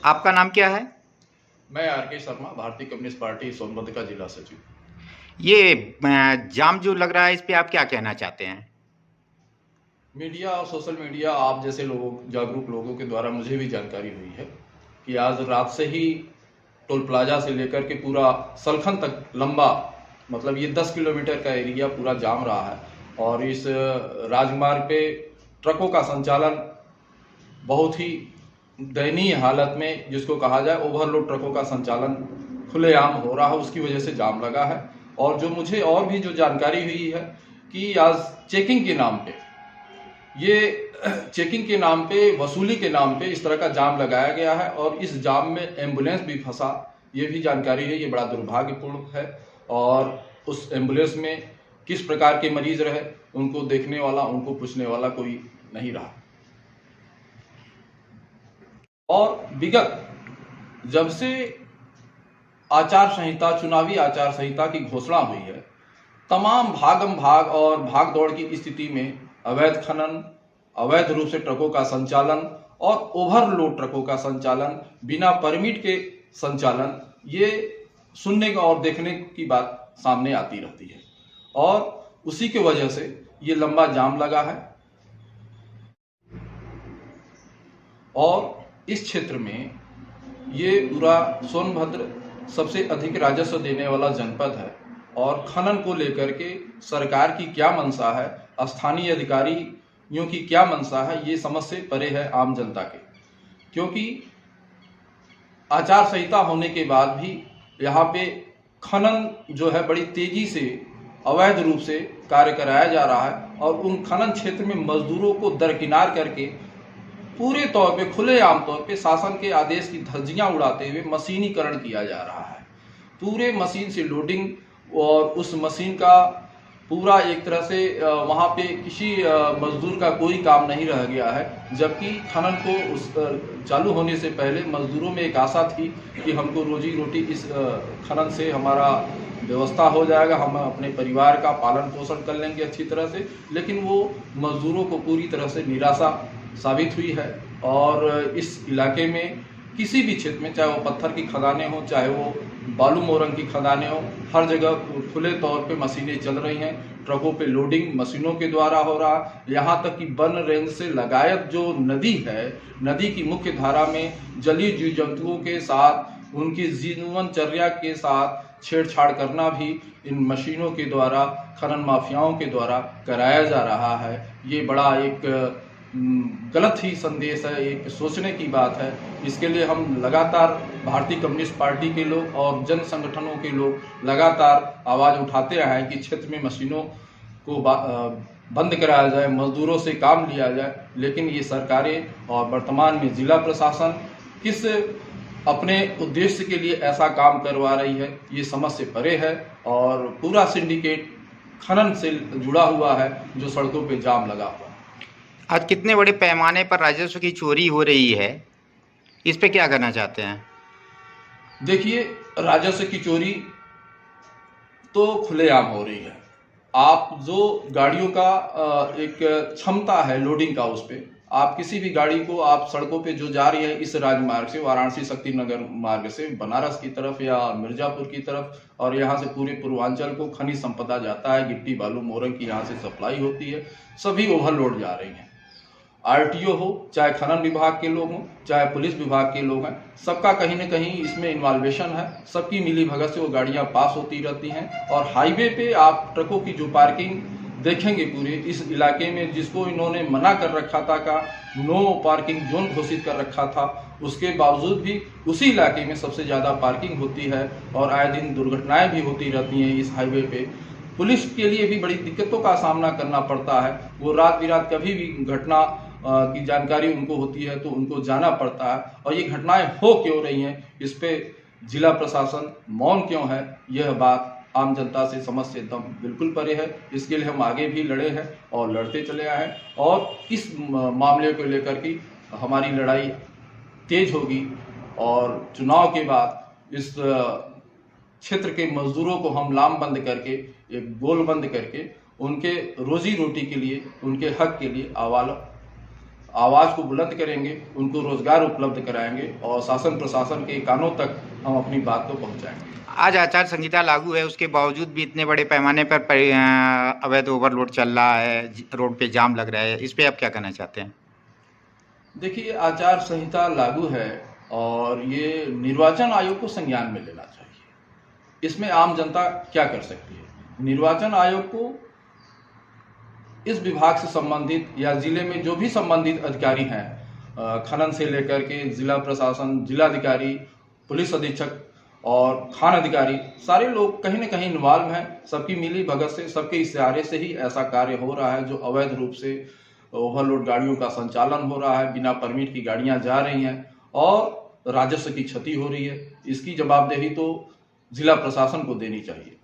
आपका नाम क्या है? मैं आर.के. शर्मा, भारतीय कम्युनिस्ट पार्टी सोनभद्र का जिला सचिव। ये जाम जो लग रहा है, इस पे आप क्या कहना चाहते हैं? मीडिया और सोशल मीडिया आप जैसे लोगों, जागरूक लोगों के द्वारा मुझे भी जानकारी हुई है कि आज रात से ही टोल प्लाजा से लेकर के पूरा सलखन तक लंबा, मतलब ये 10 किलोमीटर का एरिया पूरा जाम रहा है। और इस राजमार्ग पे ट्रकों का संचालन बहुत ही दयनीय हालत में, जिसको कहा जाए ओवरलोड ट्रकों का संचालन खुलेआम हो रहा है, उसकी वजह से जाम लगा है। और जो मुझे और भी जो जानकारी हुई है कि आज चेकिंग के नाम पे, ये चेकिंग के नाम पे, वसूली के नाम पे इस तरह का जाम लगाया गया है और इस जाम में एम्बुलेंस भी फंसा, ये भी जानकारी है। ये बड़ा दुर्भाग्यपूर्ण है। और उस एम्बुलेंस में किस प्रकार के मरीज रहे, उनको देखने वाला, उनको पूछने वाला कोई नहीं रहा। और विगत जब से आचार संहिता, चुनावी आचार संहिता की घोषणा हुई है, तमाम भागम भाग और भाग दौड़ की स्थिति में अवैध खनन, अवैध रूप से ट्रकों का संचालन और ओवरलोड ट्रकों का संचालन, बिना परमिट के संचालन, ये सुनने का और देखने की बात सामने आती रहती है। और उसी की वजह से ये लंबा जाम लगा है। और इस क्षेत्र में ये पूरा सोनभद्र सबसे अधिक राजस्व देने वाला जनपद है। और खनन को लेकर के सरकार की क्या मंशा है, स्थानीय अधिकारियों की क्या मंशा है, ये समझ से परे है आम जनता के। क्योंकि आचार संहिता होने के बाद भी यहाँ पे खनन जो है बड़ी तेजी से अवैध रूप से कार्य कराया जा रहा है। और उन खनन क्षेत्र में मजदूरों को दरकिनार करके पूरे तौर पे, खुलेआम तौर पे शासन के आदेश की धज्जियां उड़ाते हुए मशीनीकरण किया जा रहा है। पूरे मशीन से लोडिंग, और उस मशीन का पूरा एक तरह से वहाँ पे किसी मजदूर का कोई काम नहीं रह गया है। जबकि खनन को उस चालू होने से पहले मजदूरों में एक आशा थी कि हमको रोजी रोटी इस खनन से हमारा व्यवस्था हो जाएगा, हम अपने परिवार का पालन पोषण कर लेंगे अच्छी तरह से। लेकिन वो मजदूरों को पूरी तरह से निराशा साबित हुई है। और इस इलाके में किसी भी क्षेत्र में, चाहे वो पत्थर की खदानें हो, चाहे वो बालू मोरंग की खदानें हो, हर जगह खुले तौर पे मशीनें चल रही हैं। ट्रकों पे लोडिंग मशीनों के द्वारा हो रहा। यहाँ तक कि वन रेंज से लगायत जो नदी है, नदी की मुख्य धारा में जलीय जीव जंतुओं के साथ, उनकी जीवनचर्या के साथ छेड़छाड़ करना भी इन मशीनों के द्वारा, खनन माफियाओं के द्वारा कराया जा रहा है। ये बड़ा एक गलत ही संदेश है, एक सोचने की बात है। इसके लिए हम लगातार, भारतीय कम्युनिस्ट पार्टी के लोग और जन संगठनों के लोग लगातार आवाज उठाते आए हैं कि क्षेत्र में मशीनों को बंद कराया जाए, मजदूरों से काम लिया जाए। लेकिन ये सरकारें और वर्तमान में जिला प्रशासन किस अपने उद्देश्य के लिए ऐसा काम करवा रही है, ये समझ से परे है। और पूरा सिंडिकेट खनन से जुड़ा हुआ है, जो सड़कों पे जाम लगा हुआ है। आज कितने बड़े पैमाने पर राजस्व की चोरी हो रही है, इस पे क्या करना चाहते हैं? देखिए, राजस्व की चोरी तो खुलेआम हो रही है। आप जो गाड़ियों का एक क्षमता है लोडिंग का, उस पे आप किसी भी गाड़ी को, आप सड़कों पे जो जा रही है इस राजमार्ग से, वाराणसी शक्तिनगर मार्ग से बनारस की तरफ या मिर्जापुर की तरफ, और यहाँ से पूरे पूर्वांचल को खनिज संपदा जाता है, गिट्टी बालू मोरंग की यहाँ से सप्लाई होती है, सभी ओवरलोड जा रही हैं। आरटीओ हो, चाहे खनन विभाग के लोग हों, चाहे पुलिस विभाग के लोग हैं, सबका कहीं ना कहीं इसमें इन्वॉल्वेशन है। सबकी मिली भगत से वो गाड़ियां पास होती रहती हैं। और हाईवे पे आप ट्रकों की जो पार्किंग देखेंगे पूरे इस इलाके में, जिसको इन्होंने मना कर रखा था, का नो पार्किंग जोन घोषित कर रखा था, उसके बावजूद भी उसी इलाके में सबसे ज़्यादा पार्किंग होती है। और आए दिन दुर्घटनाएं भी होती रहती हैं इस हाईवे पे। पुलिस के लिए भी बड़ी दिक्कतों का सामना करना पड़ता है। वो रात बिरात कभी भी घटना की जानकारी उनको होती है तो उनको जाना पड़ता है। और ये घटनाएं हो क्यों रही हैं, इस पे जिला प्रशासन मौन क्यों है, यह बात आम जनता से समझ से एकदम बिल्कुल परे है। इसके लिए हम आगे भी लड़े हैं और लड़ते चले आए हैं। और इस मामले को लेकर के हमारी लड़ाई तेज होगी। और चुनाव के बाद इस क्षेत्र के मजदूरों को हम लामबंद करके, एक गोल बंद करके, उनके रोजी रोटी के लिए, उनके हक के लिए आवाज को बुलंद करेंगे, उनको रोजगार उपलब्ध कराएंगे और शासन प्रशासन के कानों तक हम अपनी बात को पहुंचाएंगे। आज आचार संहिता लागू है, उसके बावजूद भी इतने बड़े पैमाने पर अवैध ओवरलोड चल रहा है, रोड पे जाम लग रहा है, इस पे आप क्या कहना चाहते हैं? देखिए, आचार संहिता लागू है और ये निर्वाचन आयोग को संज्ञान में लेना चाहिए। इसमें आम जनता क्या कर सकती है? निर्वाचन आयोग को इस विभाग से संबंधित या जिले में जो भी संबंधित अधिकारी हैं, खनन से लेकर के जिला प्रशासन, जिलाधिकारी, पुलिस अधीक्षक और खान अधिकारी, सारे लोग कहीं न कहीं इन्वॉल्व हैं। सबकी मिली भगत से, सबके इशारे से ही ऐसा कार्य हो रहा है जो अवैध रूप से ओवरलोड गाड़ियों का संचालन हो रहा है, बिना परमिट की गाड़ियां जा रही हैं और राजस्व की क्षति हो रही है। इसकी जवाबदेही तो जिला प्रशासन को देनी चाहिए।